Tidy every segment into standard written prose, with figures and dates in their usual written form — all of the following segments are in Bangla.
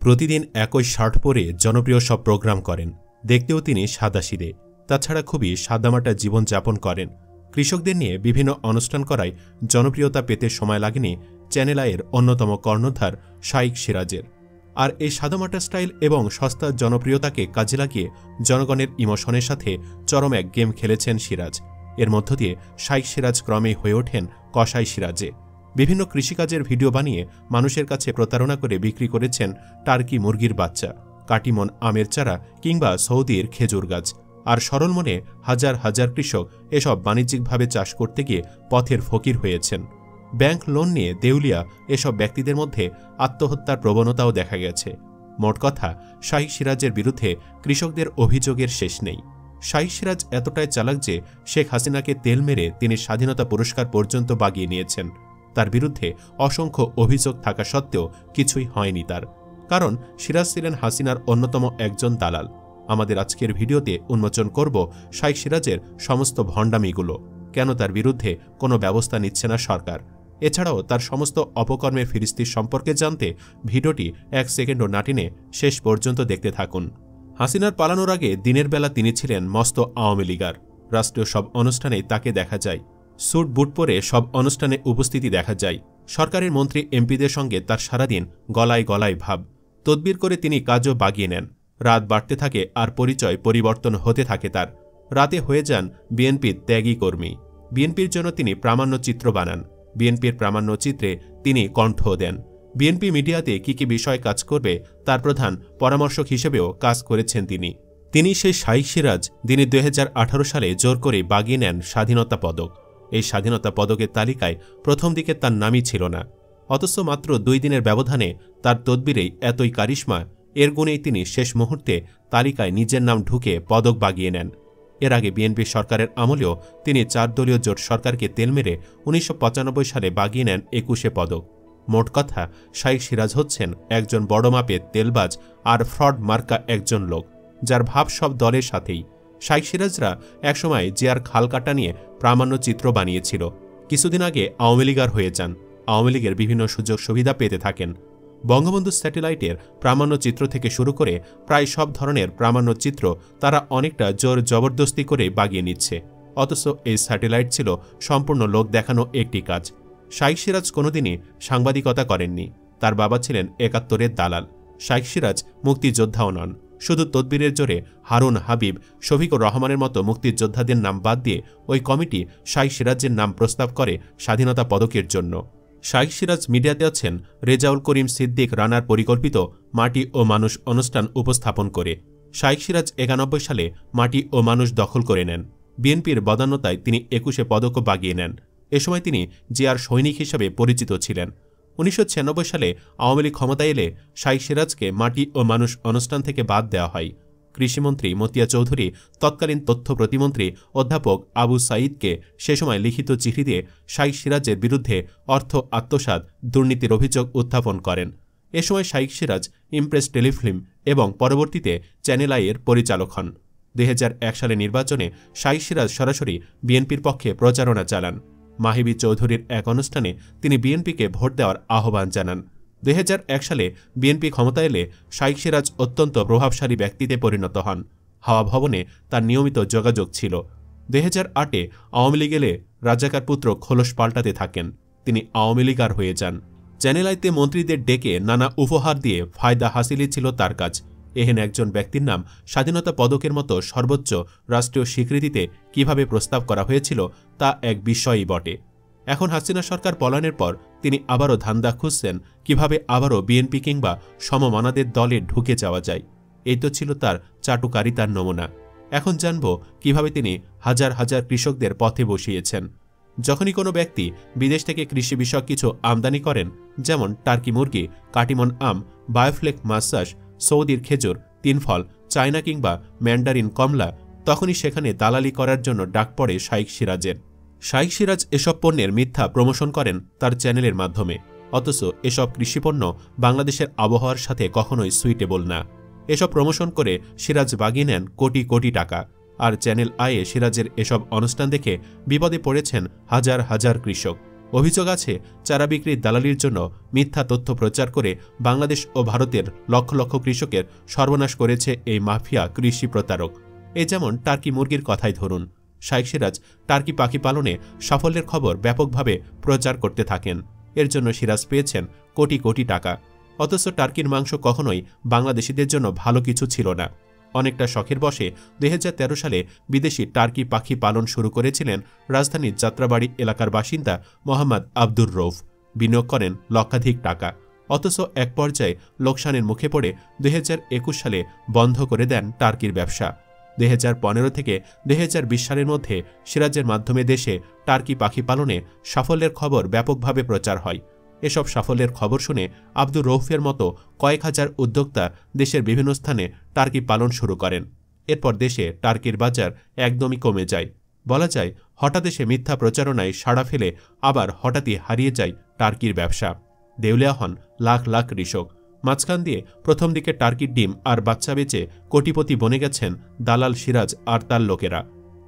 প্রতিদিন একই শার্ট পরে জনপ্রিয় সব প্রোগ্রাম করেন। দেখতেও তিনি সাদাসিধে, তাছাড়া খুবই সাদামাটা জীবনযাপন করেন। কৃষকদের নিয়ে বিভিন্ন অনুষ্ঠান করায় জনপ্রিয়তা পেতে সময় লাগেনি চ্যানেল আইয়ের অন্যতম কর্ণধার শাইখ সিরাজের। আর এই সাদামাটা স্টাইল এবং সস্তা জনপ্রিয়তাকে কাজে লাগিয়ে জনগণের ইমোশনের সাথে চরম এক গেম খেলেছেন সিরাজ। এর মধ্য দিয়ে শাইখ সিরাজ ক্রমেই হয়ে ওঠেন কসাই সিরাজে। বিভিন্ন কৃষিকাজের ভিডিও বানিয়ে মানুষের কাছে প্রতারণা করে বিক্রি করেছেন টার্কি মুরগির বাচ্চা, কাটিমন আমের চারা কিংবা সৌদির খেজুর গাছ। আর সরল মনে হাজার হাজার কৃষক এসব বাণিজ্যিকভাবে চাষ করতে গিয়ে পথের ফকির হয়েছেন। ব্যাংক লোন নিয়ে দেউলিয়া এসব ব্যক্তিদের মধ্যে আত্মহত্যার প্রবণতাও দেখা গেছে। মোট কথা, শাইখ সিরাজের বিরুদ্ধে কৃষকদের অভিযোগের শেষ নেই। শাইখ সিরাজ এতটাই চালাক যে শেখ হাসিনাকে তেল মেরে তিনি স্বাধীনতা পুরস্কার পর্যন্ত বাগিয়ে নিয়েছেন। তার বিরুদ্ধে অসংখ্য অভিযোগ থাকা সত্ত্বেও কিছুই হয়নি তার, কারণ সিরাজ ছিলেন হাসিনার অন্যতম একজন দালাল। আমাদের আজকের ভিডিওতে উন্মোচন করব শাইখ সিরাজের সমস্ত ভণ্ডামিগুলো, কেন তার বিরুদ্ধে কোনো ব্যবস্থা নিচ্ছে না সরকার। এছাড়াও তার সমস্ত অপকর্মের ফিরিস্তি সম্পর্কে জানতে ভিডিওটি 1 সেকেন্ডও না টেনে শেষ পর্যন্ত দেখতে থাকুন। হাসিনার পালানোর আগে দিনের বেলা তিনি ছিলেন মস্ত আওয়ামী লীগার। রাষ্ট্রীয় সব অনুষ্ঠানেই তাকে দেখা যায়। স্যুট বুট পরে সব অনুষ্ঠানে উপস্থিতি দেখা যায়। সরকারের মন্ত্রী এমপিদের সঙ্গে তার সারাদিন গলায় গলায় ভাব। তদবির করে তিনি কাজও বাগিয়ে নেন। রাত বাড়তে থাকে আর পরিচয় পরিবর্তন হতে থাকে তার। রাতে হয়ে যান বিএনপির ত্যাগী কর্মী। বিএনপির জন্য তিনি প্রামাণ্য চিত্র বানান। বিএনপির প্রামাণ্য চিত্রে তিনি কণ্ঠ দেন। বিএনপি মিডিয়াতে কি কি বিষয় কাজ করবে তার প্রধান পরামর্শক হিসেবেও কাজ করেছেন তিনি। তিনি সেই শাইখ সিরাজ যিনি 2018 সালে জোর করে বাগিয়ে নেন স্বাধীনতা পদক। এই স্বাধীনতা পদকের তালিকায় প্রথম দিকে তার নামই ছিল না, অথচ মাত্র 2 দিনের ব্যবধানে তার তদবিরেই এতই কারিশমা, এর গুণেই তিনি শেষ মুহূর্তে তালিকায় নিজের নাম ঢুকে পদক বাগিয়ে নেন। এর আগে বিএনপি সরকারের আমলেও তিনি 4 দলীয় জোট সরকারকে তেল মেরে 1995 সালে বাগিয়ে নেন 21 পদক। মোট কথা, শাইখ সিরাজ হচ্ছেন একজন বড় মাপের তেলবাজ আর ফ্রড মার্কা একজন লোক, যার ভাব সব দলের সাথেই। শাইখ সিরাজরা একসময় জিয়ার খাল কাটা নিয়ে প্রামাণ্য চিত্র বানিয়েছিল। কিছুদিন আগে আওয়ামী লীগার হয়ে যান। আওয়ামী লীগের বিভিন্ন সুযোগ সুবিধা পেতে থাকেন। বঙ্গবন্ধু স্যাটেলাইটের প্রামাণ্য চিত্র থেকে শুরু করে প্রায় সব ধরনের প্রামাণ্য চিত্র তারা অনেকটা জোর জবরদস্তি করে বাগিয়ে নিচ্ছে। অথচ এই স্যাটেলাইট ছিল সম্পূর্ণ লোক দেখানো একটি কাজ। শাইখ সিরাজ কোনোদিনই সাংবাদিকতা করেননি। তার বাবা ছিলেন 71-এর দালাল। শাইখ সিরাজ মুক্তিযোদ্ধাও নন। শুধু তদবিরের জোরে হারুন হাবিব, শফিকুর রহমানের মতো মুক্তিযোদ্ধাদের নাম বাদ দিয়ে ওই কমিটি শাইখ সিরাজের নাম প্রস্তাব করে স্বাধীনতা পদকের জন্য। শাইখ সিরাজ মিডিয়াতে আছেন রেজাউল করিম সিদ্দিক রানার পরিকল্পিত মাটি ও মানুষ অনুষ্ঠান উপস্থাপন করে। শাইখ সিরাজ 91 সালে মাটি ও মানুষ দখল করে নেন। বিএনপির বদান্যতায় তিনি 21 পদকও বাগিয়ে নেন। এ সময় তিনি জিয়ার সৈনিক হিসেবে পরিচিত ছিলেন। 1996 সালে আওয়ামী লীগ ক্ষমতায় এলে শাইখ সিরাজকে মাটি ও মানুষ অনুষ্ঠান থেকে বাদ দেওয়া হয়। কৃষিমন্ত্রী মতিয়া চৌধুরী তৎকালীন তথ্য প্রতিমন্ত্রী অধ্যাপক আবু সাঈদকে সে সময় লিখিত চিঠি দিয়ে শাইখ সিরাজের বিরুদ্ধে অর্থ আত্মসাৎ, দুর্নীতির অভিযোগ উত্থাপন করেন। এ সময় শাইখ সিরাজ ইমপ্রেস টেলিফিল্ম এবং পরবর্তীতে চ্যানেল আইয়ের পরিচালক হন। 2001 সালে নির্বাচনে শাইখ সিরাজ সরাসরি বিএনপির পক্ষে প্রচারণা চালান। মাহিবি চৌধুরীর এক অনুষ্ঠানে তিনি বিএনপিকে ভোট দেওয়ার আহ্বান জানান। 2001 সালে বিএনপি ক্ষমতা এলে শাইখ সিরাজ অত্যন্ত প্রভাবশালী ব্যক্তিতে পরিণত হন। হাওয়া ভবনে তার নিয়মিত যোগাযোগ ছিল। 2008-এ আওয়ামী লীগ এলে রাজাকার পুত্র খোলস পাল্টাতে থাকেন। তিনি আওয়ামী লীগার হয়ে যান। চ্যানেল আইতে মন্ত্রীদের ডেকে নানা উপহার দিয়ে ফায়দা হাসিলই ছিল তার কাজ। এহেন একজন ব্যক্তির নাম স্বাধীনতা পদকের মতো সর্বোচ্চ রাষ্ট্রীয় স্বীকৃতিতে কিভাবে প্রস্তাব করা হয়েছিল তা এক বিষয়ই বটে। এখন হাসিনা সরকার পলায়নের পর তিনি আবারও ধান্দা খুঁজছেন কিভাবে আবারও বিএনপি কিংবা সমমানাদের দলে ঢুকে যাওয়া যায়। এই তো ছিল তার চাটুকারিতার নমুনা। এখন জানব কিভাবে তিনি হাজার হাজার কৃষকদের পথে বসিয়েছেন। যখনই কোনো ব্যক্তি বিদেশ থেকে কৃষি বিষয়ক কিছু আমদানি করেন, যেমন টার্কি মুরগি, কাটিমন আম, বায়োফ্লেক মাছ চাষ, সৌদির খেজুর, তিনফল, চায়না কিংবা ম্যান্ডারিন কমলা, তখনই সেখানে দালালি করার জন্য ডাক পড়ে শাইখ সিরাজের। শাইখ সিরাজ এসব পণ্যের মিথ্যা প্রমোশন করেন তার চ্যানেলের মাধ্যমে। অথচ এসব কৃষিপণ্য বাংলাদেশের আবহাওয়ার সাথে কখনোই সুইটেবল না। এসব প্রমোশন করে সিরাজ বাগিয়ে নেন কোটি কোটি টাকা। আর চ্যানেল আইয়ে সিরাজের এসব অনুষ্ঠান দেখে বিপদে পড়েছেন হাজার হাজার কৃষক। অভিযোগ আছে চারা বিক্রির দালালির জন্য মিথ্যা তথ্য প্রচার করে বাংলাদেশ ও ভারতের লক্ষ লক্ষ কৃষকের সর্বনাশ করেছে এই মাফিয়া কৃষি প্রতারক। এই যেমন টার্কি মুরগির কথাই ধরুন। শাইখ সিরাজ টার্কি পাখি পালনে সাফল্যের খবর ব্যাপকভাবে প্রচার করতে থাকেন। এর জন্য সিরাজ পেয়েছেন কোটি কোটি টাকা। অথচ টার্কির মাংস কখনোই বাংলাদেশিদের জন্য ভালো কিছু ছিল না। অনেকটা শখের বশে 2013 সালে বিদেশি টার্কি পাখি পালন শুরু করেছিলেন রাজধানীর যাত্রাবাড়ি এলাকার বাসিন্দা মোহাম্মদ আব্দুর রৌফ। বিনিয়োগ করেন লক্ষাধিক টাকা। অথচ এক পর্যায়ে লোকসানের মুখে পড়ে 2021 সালে বন্ধ করে দেন টার্কির ব্যবসা। 2015 থেকে 2020 সালের মধ্যে সিরাজের মাধ্যমে দেশে টার্কি পাখি পালনে সাফল্যের খবর ব্যাপকভাবে প্রচার হয়। এসব সাফল্যের খবর শুনে আব্দুর রৌফের মতো কয়েক হাজার উদ্যোক্তা দেশের বিভিন্ন স্থানে টার্কি পালন শুরু করেন। এরপর দেশে টার্কির বাজার একদমই কমে যায়। বলা যায় হঠাৎ এসে মিথ্যা প্রচারণায় সাড়া ফেলে আবার হঠাৎই হারিয়ে যায় টার্কির ব্যবসা। দেউলিয়া হন লাখ লাখ কৃষক। মাঝখান দিয়ে প্রথম দিকে টার্কির ডিম আর বাচ্চা বেচে কোটিপতি বনে গেছেন দালাল সিরাজ আর তার লোকেরা।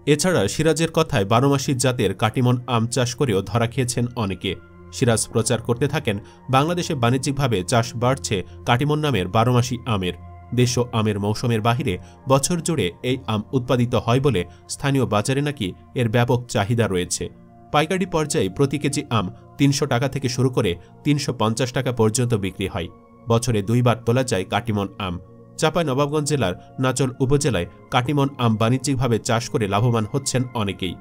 এছাড়া সিরাজের কথায় 12 মাসি জাতের কাটিমন আম চাষ করেও ধরা খেয়েছেন অনেকে। সিরাজ প্রচার করতে থাকেন বাংলাদেশে বাণিজ্যিকভাবে চাষ বাড়ছে কাটিমন নামের 12 মাসি আমের। দেশীয় আমের মৌসুমের বাহিরে বছর জুড়ে এই আম উৎপাদিত হয় বলে স্থানীয় বাজারে নাকি এর ব্যাপক চাহিদা রয়েছে। পাইকারি পর্যায়ে প্রতি কেজি আম 300 টাকা থেকে শুরু করে 350 টাকা পর্যন্ত বিক্রি হয়। বছরে 2 বার তোলা যায় কাটিমন আম। চাঁপাইনবাবগঞ্জ জেলার নাচল উপজেলায় কাটিমন আম বাণিজ্যিকভাবে চাষ করে লাভবান হচ্ছেন অনেকেই।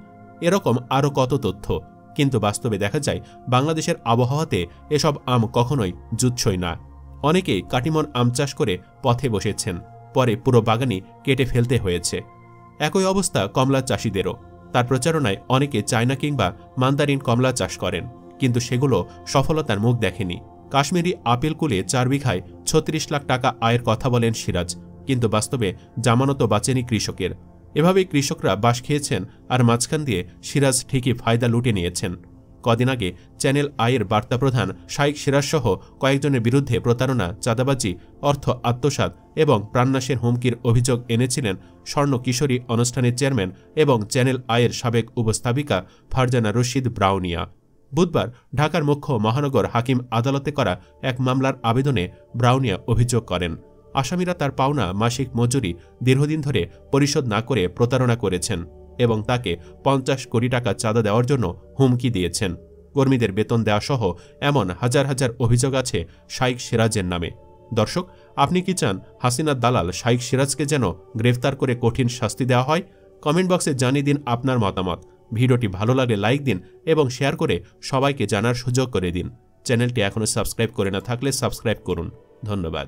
এরকম আরও কত তথ্য, কিন্তু বাস্তবে দেখা যায় বাংলাদেশের আবহাওয়াতে এসব আম কখনোই জুৎসই না। অনেকেই কাটিমন আম চাষ করে পথে বসেছেন, পরে পুরো বাগানই কেটে ফেলতে হয়েছে। একই অবস্থা কমলা চাষিদেরও। তার প্রচারণায় অনেকে চায়না কিংবা মান্দারিন কমলা চাষ করেন, কিন্তু সেগুলো সফলতার মুখ দেখেনি। কাশ্মীরি আপেল কুলে 4 বিঘায় 36 লাখ টাকা আয়ের কথা বলেন সিরাজ, কিন্তু বাস্তবে জামানতও বাঁচেনি কৃষকের। এভাবেই কৃষকরা বাস খেয়েছেন, আর মাঝখান দিয়ে সিরাজ ঠিকই ফায়দা লুটে নিয়েছেন। কদিন আগে চ্যানেল আইয়ের বার্তা প্রধান শাইখ সিরাজ সহ কয়েকজনের বিরুদ্ধে প্রতারণা, চাঁদাবাজি, অর্থ আত্মসাৎ এবং প্রাণনাশের হুমকির অভিযোগ এনেছিলেন স্বর্ণ কিশোরী অনুষ্ঠানের চেয়ারম্যান এবং চ্যানেল আইয়ের সাবেক উপস্থাপিকা ফারজানা রশিদ ব্রাউনিয়া। বুধবার ঢাকার মুখ্য মহানগর হাকিম আদালতে করা এক মামলার আবেদনে ব্রাউনিয়া অভিযোগ করেন, আসামিরা তার পাওনা মাসিক মজুরি দীর্ঘদিন ধরে পরিশোধ না করে প্রতারণা করেছেন এবং তাকে 50 কোটি টাকা চাঁদা দেওয়ার জন্য হুমকি দিয়েছেন। কর্মীদের বেতন দেওয়া সহ এমন হাজার হাজার অভিযোগ আছে শাইখ সিরাজের নামে। দর্শক, আপনি কি চান হাসিনার দালাল শাইখ সিরাজকে যেন গ্রেফতার করে কঠিন শাস্তি দেওয়া হয়? কমেন্ট বক্সে জানিয়ে দিন আপনার মতামত। ভিডিওটি ভালো লাগলে লাইক দিন এবং শেয়ার করে সবাইকে জানার সুযোগ করে দিন। চ্যানেলটি এখনও সাবস্ক্রাইব করে না থাকলে সাবস্ক্রাইব করুন। ধন্যবাদ।